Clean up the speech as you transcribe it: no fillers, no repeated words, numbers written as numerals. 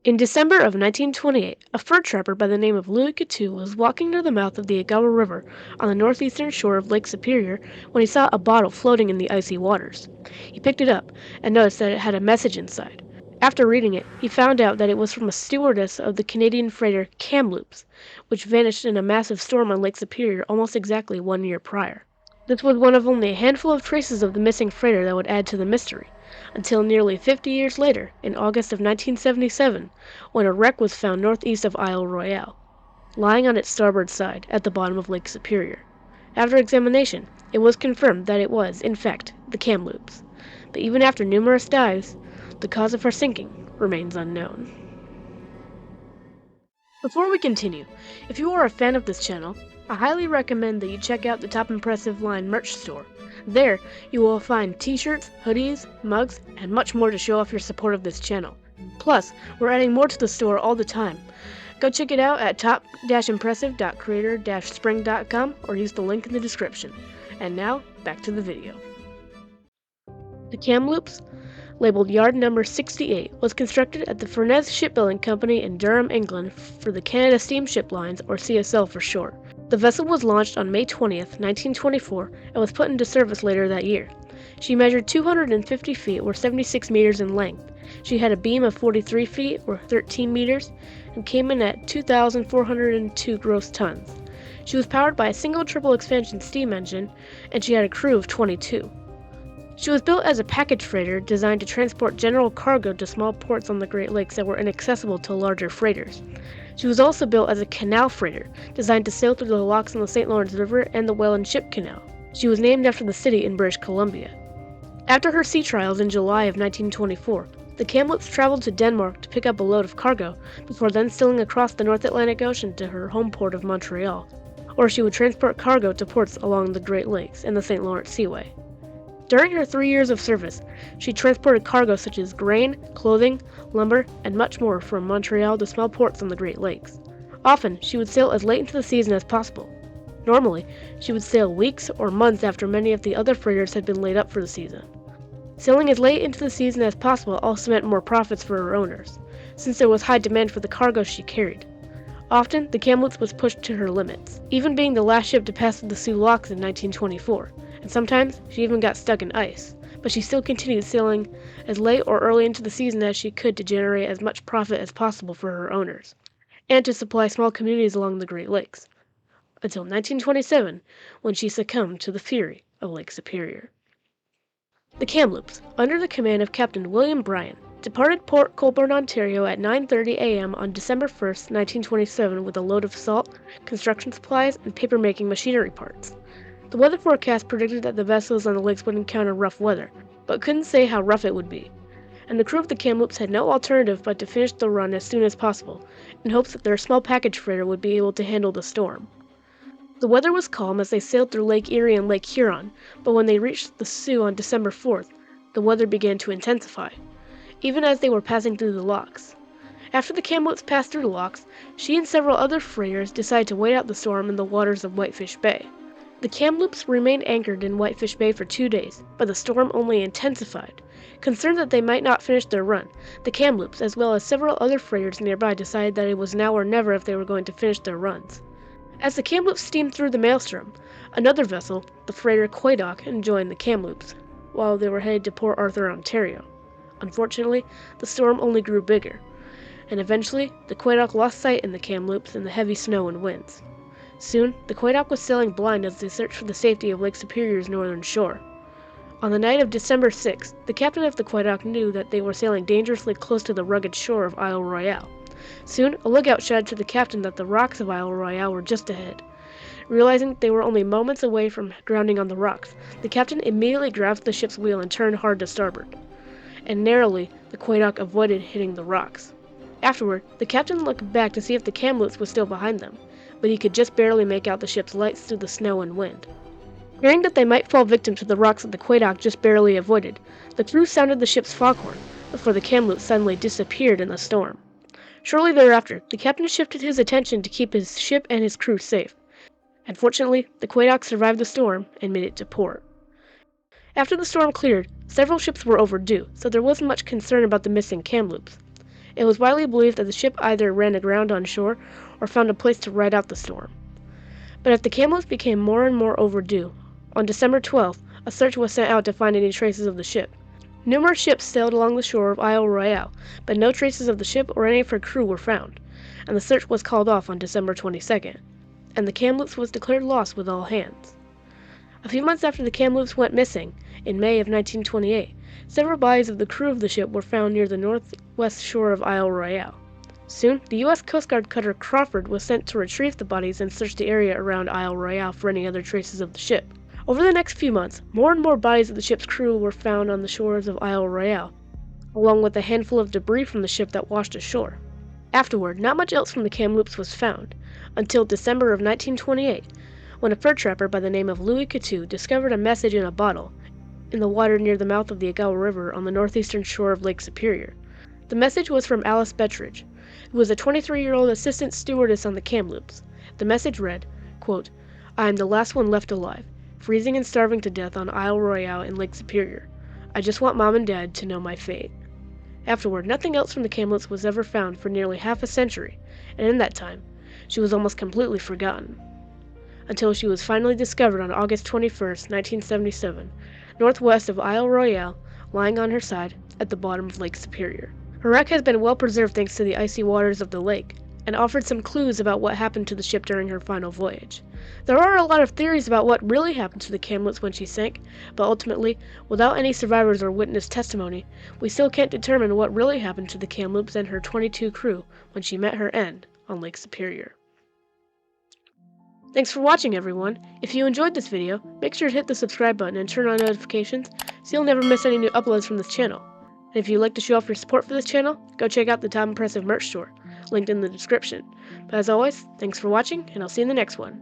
In December of 1928, a fur trapper by the name of Louis Coutu was walking near the mouth of the Agawa River on the northeastern shore of Lake Superior when he saw a bottle floating in the icy waters. He picked it up and noticed that it had a message inside. After reading it, he found out that it was from a stewardess of the Canadian freighter Kamloops, which vanished in a massive storm on Lake Superior almost exactly 1 year prior. This was one of only a handful of traces of the missing freighter that would add to the mystery, until nearly 50 years later, in August of 1977, when a wreck was found northeast of Isle Royale, lying on its starboard side at the bottom of Lake Superior. After examination, it was confirmed that it was, in fact, the Kamloops. But even after numerous dives, the cause of her sinking remains unknown. Before we continue, if you are a fan of this channel, I highly recommend that you check out the Top Impressive Line merch store. There, you will find t-shirts, hoodies, mugs, and much more to show off your support of this channel. Plus, we're adding more to the store all the time. Go check it out at top-impressive.creator-spring.com or use the link in the description. And now, back to the video. The Kamloops, labeled Yard Number 68, was constructed at the Furness Shipbuilding Company in Durham, England for the Canada Steamship Lines, or CSL for short. The vessel was launched on May 20th, 1924, and was put into service later that year. She measured 250 feet, or 76 meters in length. She had a beam of 43 feet, or 13 meters, and came in at 2,402 gross tons. She was powered by a single triple expansion steam engine, and she had a crew of 22. She was built as a package freighter designed to transport general cargo to small ports on the Great Lakes that were inaccessible to larger freighters. She was also built as a canal freighter, designed to sail through the locks on the St. Lawrence River and the Welland Ship Canal. She was named after the city in British Columbia. After her sea trials in July of 1924, the Kamloops traveled to Denmark to pick up a load of cargo, before then sailing across the North Atlantic Ocean to her home port of Montreal, or she would transport cargo to ports along the Great Lakes and the St. Lawrence Seaway. During her 3 years of service, she transported cargo such as grain, clothing, lumber, and much more from Montreal to small ports on the Great Lakes. Often, she would sail as late into the season as possible. Normally, she would sail weeks or months after many of the other freighters had been laid up for the season. Sailing as late into the season as possible also meant more profits for her owners, since there was high demand for the cargo she carried. Often, the Kamloops was pushed to her limits, even being the last ship to pass through the Soo Locks in 1924. And sometimes she even got stuck in ice, but she still continued sailing as late or early into the season as she could to generate as much profit as possible for her owners, and to supply small communities along the Great Lakes, until 1927, when she succumbed to the fury of Lake Superior. The Kamloops, under the command of Captain William Bryan, departed Port Colborne, Ontario at 9:30 a.m. on December 1st, 1927 with a load of salt, construction supplies, and paper-making machinery parts. The weather forecast predicted that the vessels on the lakes would encounter rough weather, but couldn't say how rough it would be, and the crew of the Kamloops had no alternative but to finish the run as soon as possible, in hopes that their small package freighter would be able to handle the storm. The weather was calm as they sailed through Lake Erie and Lake Huron, but when they reached the Soo on December 4th, the weather began to intensify, even as they were passing through the locks. After the Kamloops passed through the locks, she and several other freighters decided to wait out the storm in the waters of Whitefish Bay. The Kamloops remained anchored in Whitefish Bay for 2 days, but the storm only intensified. Concerned that they might not finish their run, the Kamloops, as well as several other freighters nearby, decided that it was now or never if they were going to finish their runs. As the Kamloops steamed through the maelstrom, another vessel, the freighter Quedagh, joined the Kamloops, while they were headed to Port Arthur, Ontario. Unfortunately, the storm only grew bigger, and eventually the Quedagh lost sight in the Kamloops in the heavy snow and winds. Soon, the Quedagh was sailing blind as they searched for the safety of Lake Superior's northern shore. On the night of December 6th, the captain of the Quedagh knew that they were sailing dangerously close to the rugged shore of Isle Royale. Soon, a lookout shouted to the captain that the rocks of Isle Royale were just ahead. Realizing they were only moments away from grounding on the rocks, the captain immediately grabbed the ship's wheel and turned hard to starboard, and narrowly, the Quedagh avoided hitting the rocks. Afterward, the captain looked back to see if the Kamloops was still behind them, but he could just barely make out the ship's lights through the snow and wind. Fearing that they might fall victim to the rocks that the Quedagh just barely avoided, the crew sounded the ship's foghorn, before the Kamloops suddenly disappeared in the storm. Shortly thereafter, the captain shifted his attention to keep his ship and his crew safe, and fortunately, the Quedagh survived the storm and made it to port. After the storm cleared, several ships were overdue, so there wasn't much concern about the missing Kamloops. It was widely believed that the ship either ran aground on shore or found a place to ride out the storm. But as the Kamloops became more and more overdue, on December 12th, a search was sent out to find any traces of the ship. Numerous ships sailed along the shore of Isle Royale, but no traces of the ship or any of her crew were found, and the search was called off on December 22nd, and the Kamloops was declared lost with all hands. A few months after the Kamloops went missing, in May of 1928, several bodies of the crew of the ship were found near the northwest shore of Isle Royale. Soon, the U.S. Coast Guard cutter Crawford was sent to retrieve the bodies and search the area around Isle Royale for any other traces of the ship. Over the next few months, more and more bodies of the ship's crew were found on the shores of Isle Royale, along with a handful of debris from the ship that washed ashore. Afterward, not much else from the Kamloops was found, until December of 1928, when a fur trapper by the name of Louis Coutu discovered a message in a bottle in the water near the mouth of the Agawa River on the northeastern shore of Lake Superior. The message was from Alice Bettridge, who was a 23-year-old assistant stewardess on the Kamloops. The message read, quote, "I am the last one left alive, freezing and starving to death on Isle Royale in Lake Superior. I just want Mom and Dad to know my fate." Afterward, nothing else from the Kamloops was ever found for nearly half a century, and in that time, she was almost completely forgotten. Until she was finally discovered on August 21st, 1977, northwest of Isle Royale, lying on her side at the bottom of Lake Superior. Her wreck has been well preserved thanks to the icy waters of the lake, and offered some clues about what happened to the ship during her final voyage. There are a lot of theories about what really happened to the Kamloops when she sank, but ultimately, without any survivors or witness testimony, we still can't determine what really happened to the Kamloops and her 22 crew when she met her end on Lake Superior. Thanks for watching, everyone. If you enjoyed this video, make sure to hit the subscribe button and turn on notifications so you'll never miss any new uploads from this channel. And if you'd like to show off your support for this channel, go check out the Top Impressive merch store, linked in the description. But as always, thanks for watching, and I'll see you in the next one.